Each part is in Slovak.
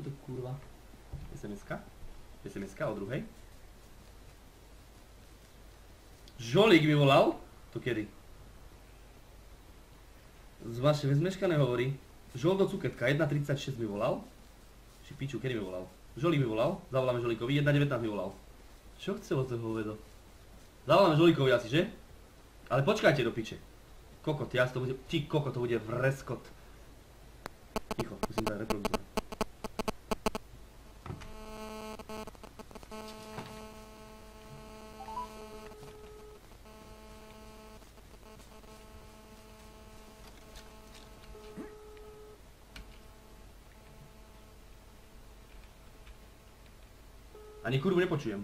to kurva? SMS-ka? SMS-ka o druhej? Žolík mi volal? To kedy? Z vaše zmeškané hovorí. Žoldo Cuketka, 1.36 mi volal. Či piču, kedy mi volal? Žolík mi volal, zavoláme Žolíkovi, 1.19 mi volal. Čo chce od toho hovedo? Zavoláme Žolíkovi asi, že? Ale počkajte do piče. Kokot, ja to bude, ty kokot, to bude vreskot. Ticho, musím dať reproduktor. Ani kurvu nepočujem.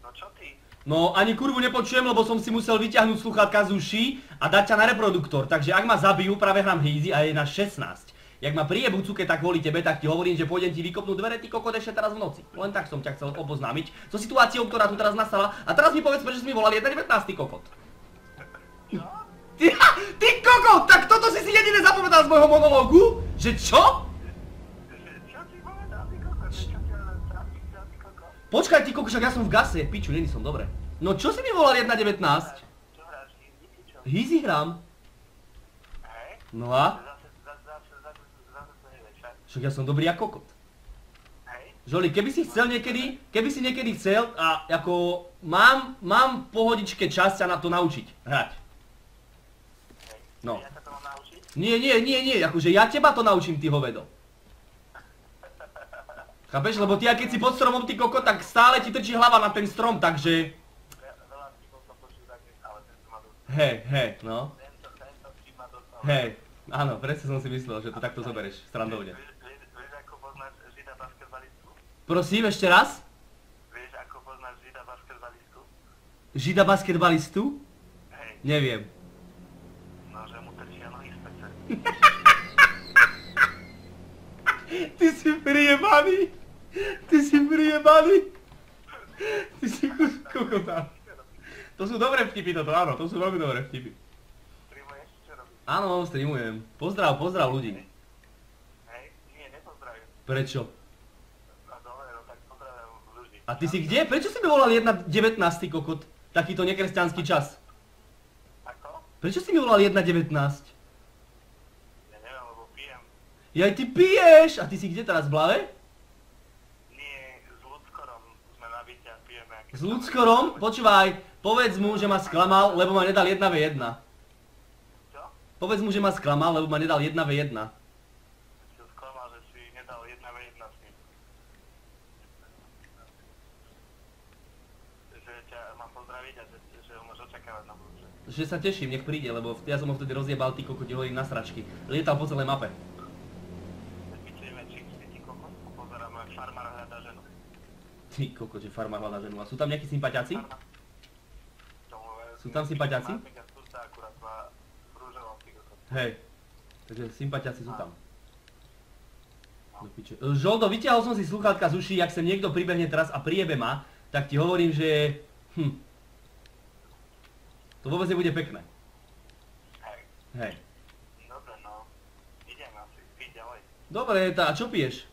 No čo ty? No ani kurvu nepočujem, lebo som si musel vyťahnuť sluchátka z uší a dať ťa na reproduktor. Takže ak ma zabijú, práve hrám Hazy a je na 16. Jak ma prijebú cuke tak kvôli tebe, tak ti hovorím, že pôjdem ti vykopnúť dvere, ty kokot, ešte teraz v noci. Len tak som ťa chcel oboznámiť so situáciou, ktorá tu teraz nastala. A teraz mi povedz, prečo si mi volal 1.19, ty kokot. Čo? Ty kokot, tak toto si jediné zapovedal z môjho monológu? Že čo? Čo si povedal, ty kokot? Čo ti len trafík, ty kokot? Počkaj, ty kokot, však ja som v gase, piču, není som, dobre. No čo si mi volal 1.19? Čo hráš, Hazy, ty čo? Hazy hrám. Hej? No a? Zase to nevieš, však? Však ja som dobrý ako kokot. Hej? Žoli, keby si niekedy chcel a ako mám pohodičke čas sa na to naučiť hrať. Hej. No. Ja sa to mám naučiť? Nie, akože ja teba to naučím, ty hovedo. Chápeš, lebo ty keď si pod stromom, ty kokot, tak stále ti trčí hlava na ten strom, takže... Veľa vtipov som počul takých, ale tento ma dostal. Hej, no. Tento vtip ma dostal. Hej, áno, presne som si myslel, že to takto zoberieš, strandovne. Vieš, ako poznáš žida basketbalistu? Prosím, ešte raz? Vieš, ako poznáš žida basketbalistu? Žida basketbalistu? Hej. Neviem. No, že mu trčia nohy z pece. Ty si prijebaný! Ty si prijebaný! Ty si kokotá. To sú dobré vtipy toto, áno, to sú veľmi dobré vtipy. Streamuješ, čo robíš? Áno, streamujem. Pozdrav ľudí. Hej? Nie, nepozdravím. Prečo? No dobre, no tak pozdravím ľudí. A ty si kde? Prečo si mi volal 1.19, ty kokot? Takýto nekresťanský čas. Ako? Prečo si mi volal 1.19? Ja neviem, lebo pijem. Jaj, ty piješ! A ty si kde teraz, v Blave? Nie, s Ľudskorom sme na byte a pijeme. S Ľudskorom? Počúvaj, povedz mu, že ma sklamal, lebo ma nedal 1v1. Čo? Povedz mu, že ma sklamal, lebo ma nedal 1v1. Si ho sklamal, že si nedal 1v1 s ním. Že ťa mám pozdraviť a že ho môžeš očakávať na budúce. Že sa teším, nech príde, lebo ja som ho vtedy rozjebal, ty kokoti, hovorím na sračky. Lietal po celej mape. Pičujeme čipsy, ty kokot, a pozeráme, jak farmár hľadá ženu. Ty kokot, že farmár hľadá ženu. A sú tam nejakí sympatiaci? Sú tam sympatiaci? Akurát má rúžovom, ty kokot. Hej. Takže sympatiaci sú tam. Do piče. Žoldo, vyťahol som si sluchátka z uší, ak sa niekto pribehne teraz a priebe ma, tak ti hovorím, že... To vôbec nebude pekné. Hej. Hej. Dobre, no. Idem asi, piť ďalej. Dobre, a čo piješ?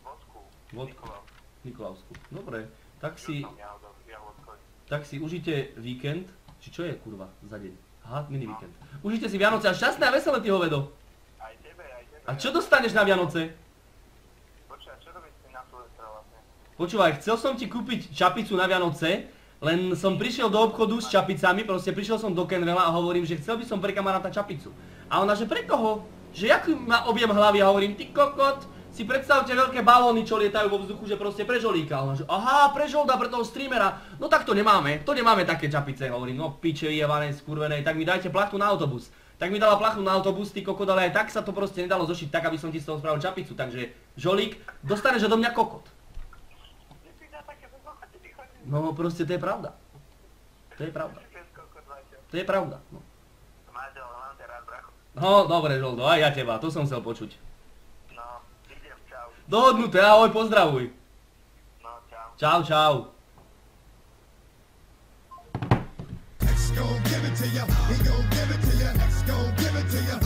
Vodku. Vodku. Nikolau. Nikolausku. Dobre, tak si... Ja vodkoj. Tak si užite víkend. Či čo je kurva za deň? Aha, mini víkend. Užite si Vianoce a šťastné a veselé, ty hovedo. Aj tebe, aj tebe. A čo dostaneš na Vianoce? Počúvaj, čo robíš ty na Silvestra vlastne? Počúvaj, chcel som ti kúpiť čapicu na Vianoce, len som prišiel do obchodu s čapicami, proste prišiel som do Kenrela a hovorím, že chcel by som pre kamaráta čapicu. A ona, že pre koho? Že jak má objem hlavy a hovorím, ty kokot, si predstavte veľké balóny, čo lietajú vo vzduchu, že proste pre Žolíka. A ona, že aha, pre Žolda, pre toho streamera. No tak to nemáme také čapice. Hovorím, no piče jevanej, skurvenej, tak mi dajte plachtu na autobus. Tak mi dala plachtu na autobus, ty kokot, ale aj tak sa to proste nedalo zošiť tak, aby som ti z toho spravil čapicu. Takže Žolík, dostaneš odo mňa kokot. No proste to je pravda. To je pravda. To je pravda. No, no dobre, Žoldo, aj ja teba, to som chcel počuť. No, idem, čau. Dohodnuté, ahoj, pozdravuj. No, čau. Čau, čau. X gon' give it to ya, he gon' give it to ya, X gon' give it to ya.